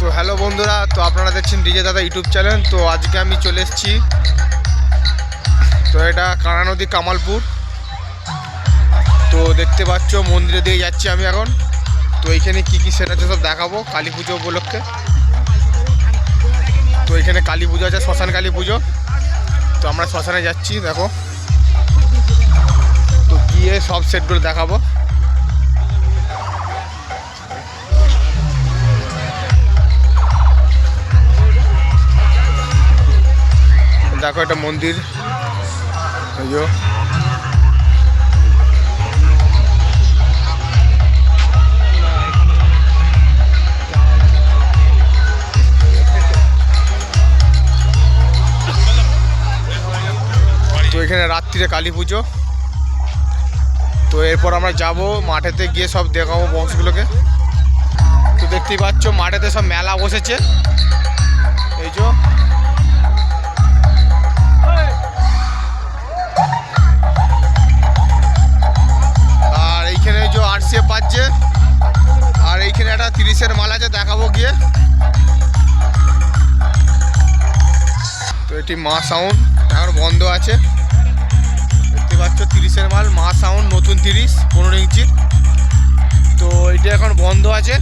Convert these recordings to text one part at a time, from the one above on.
তো হ্যালো বন্ধুরা, তো আপনারা দেখছেন ডিজে দাদা ইউটিউব চ্যানেল। তো আজকে আমি চলে এসেছি, তো এটা কানা নদী কামালপুর। তো দেখতে পাচ্ছ মন্দিরে দিয়ে যাচ্ছি আমি এখন। তো এইখানে কী কী সেট আছে সব দেখাবো কালী পুজো উপলক্ষে। তো এখানে কালী পুজো আছে, শ্মশান কালী পুজো। তো আমরা শ্মশানে যাচ্ছি, দেখো। তো গিয়ে সব সেটগুলো দেখাবো। দেখো এটা মন্দির, তো এখানে রাত্রিরে কালী পুজো। তো এরপর আমরা যাব মাঠেতে, গিয়ে সব দেখাবো বক্সগুলোকে। তো দেখতেই পাচ্ছ মাঠেতে সব মেলা বসেছে, এই যে। আর এইখানে এই যে আরসিএফ বাজছে, আর এইখানে একটা 30-এর মাল আছে, দেখাবো গিয়ে। তো এটি মা সাউন্ড এখন বন্ধ আছে, দেখতে পাচ্ছ 30-এর মাল মা সাউন্ড, নতুন 30 15 ইঞ্চির। তো এটা এখন বন্ধ আছে।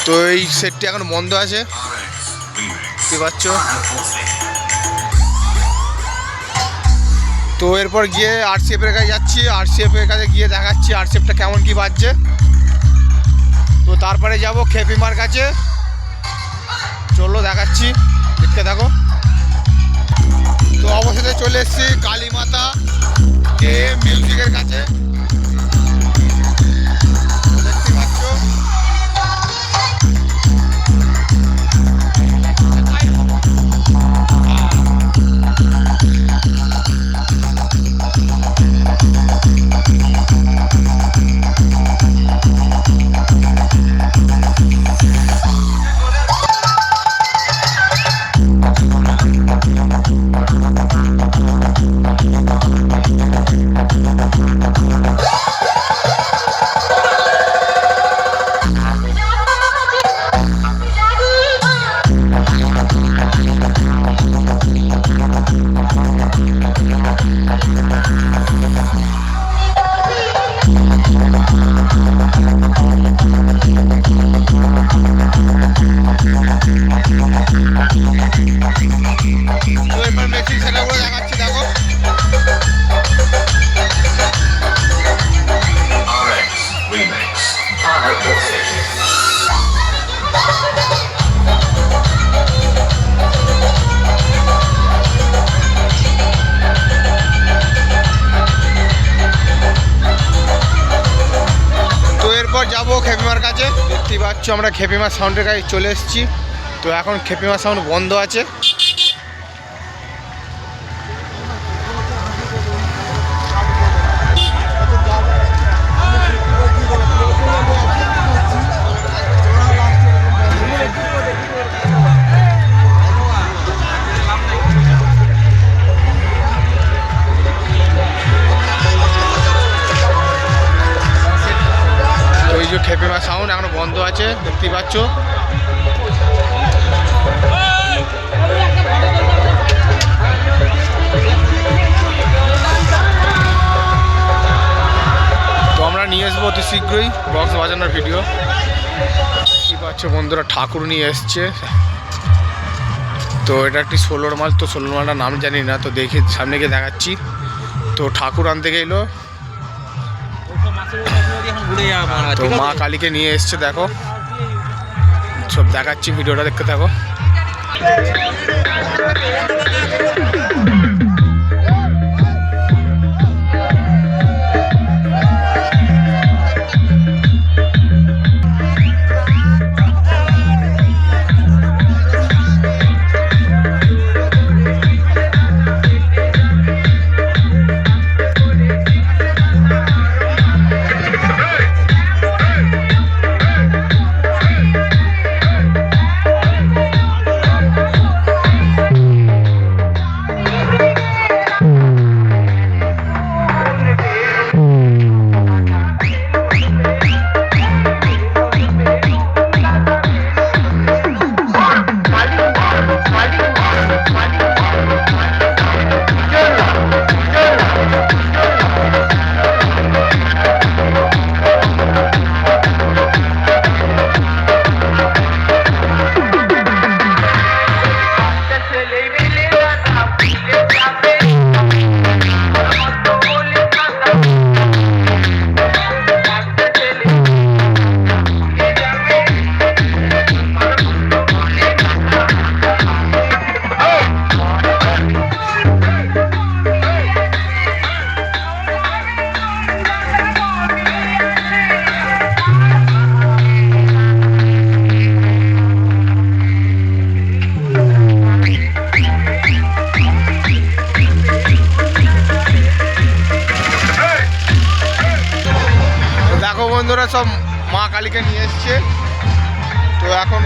তো এই সেটটি এখন বন্ধ আছে, দেখতে পাচ্ছ। তো এরপর গিয়ে আরসিএফের কাছে যাচ্ছি, আরসিএফের কাছে গিয়ে দেখাচ্ছি আরসিএফটা কেমন কি বাজছে। তো তারপরে যাব খেপিমার কাছে, চলো দেখাচ্ছি, দেখতে থাকো। তো অবশেষে চলে এসেছি কালীমাতা মিউজিকের কাছে, দেখতে পাচ্ছ। যাবো খেপিমার কাছে, দেখতেই পাচ্ছ আমরা খেপিমা সাউন্ডের কাছে চলে এসেছি। তো এখন খেপিমা সাউন্ড বন্ধ আছে। খেপিমা সাউন্ড এখনো বন্ধ আছে, দেখতেই পাচ্ছ। তো আমরা নিয়ে আসবো অতি শীঘ্রই বক্স বাজানোর ভিডিও। কি পাচ্ছ বন্ধুরা, ঠাকুর নিয়ে এসছে। তো এটা একটি 16-র মাল, তো 16 মালটার নাম জানি না, তো দেখি সামনে গিয়ে দেখাচ্ছি। তো ঠাকুর আনতে গেলো, তো মা কালীকে নিয়ে এসছে, দেখো সব দেখাচ্ছি, ভিডিওটা দেখতে থাকো। দেখো বন্ধুরা সব মা কালীকে নিয়ে এসছে। তো এখন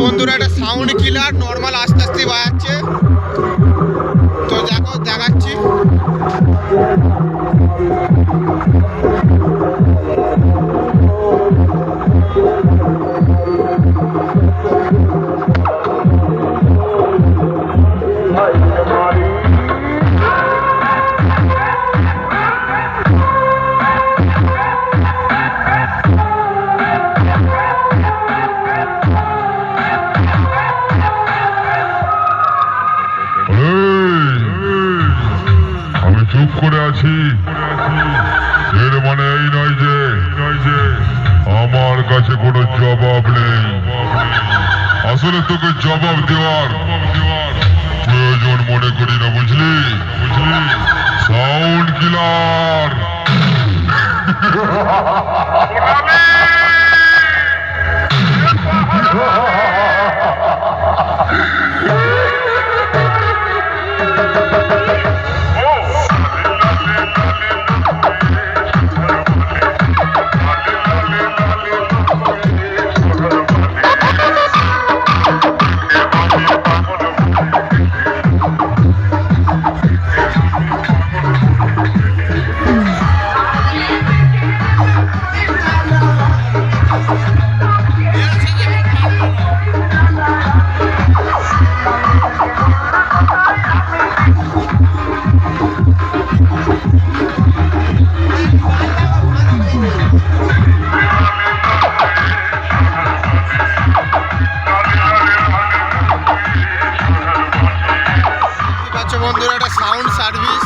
বন্ধুরা একটা সাউন্ড কিলার নর্মাল আস্তে আস্তে বাজাচ্ছে। তো দেখো দেখাচ্ছি। চুপ করে আছি এর মানে এই নয় যে আমার কাছে কোনো জবাব নেই। আসলে তোকে জবাব দেওয়ার প্রয়োজন মনে করি না, বুঝলি? সাউন্ড কিলার। বন্ধুরা একটা সাউন্ড সার্ভিস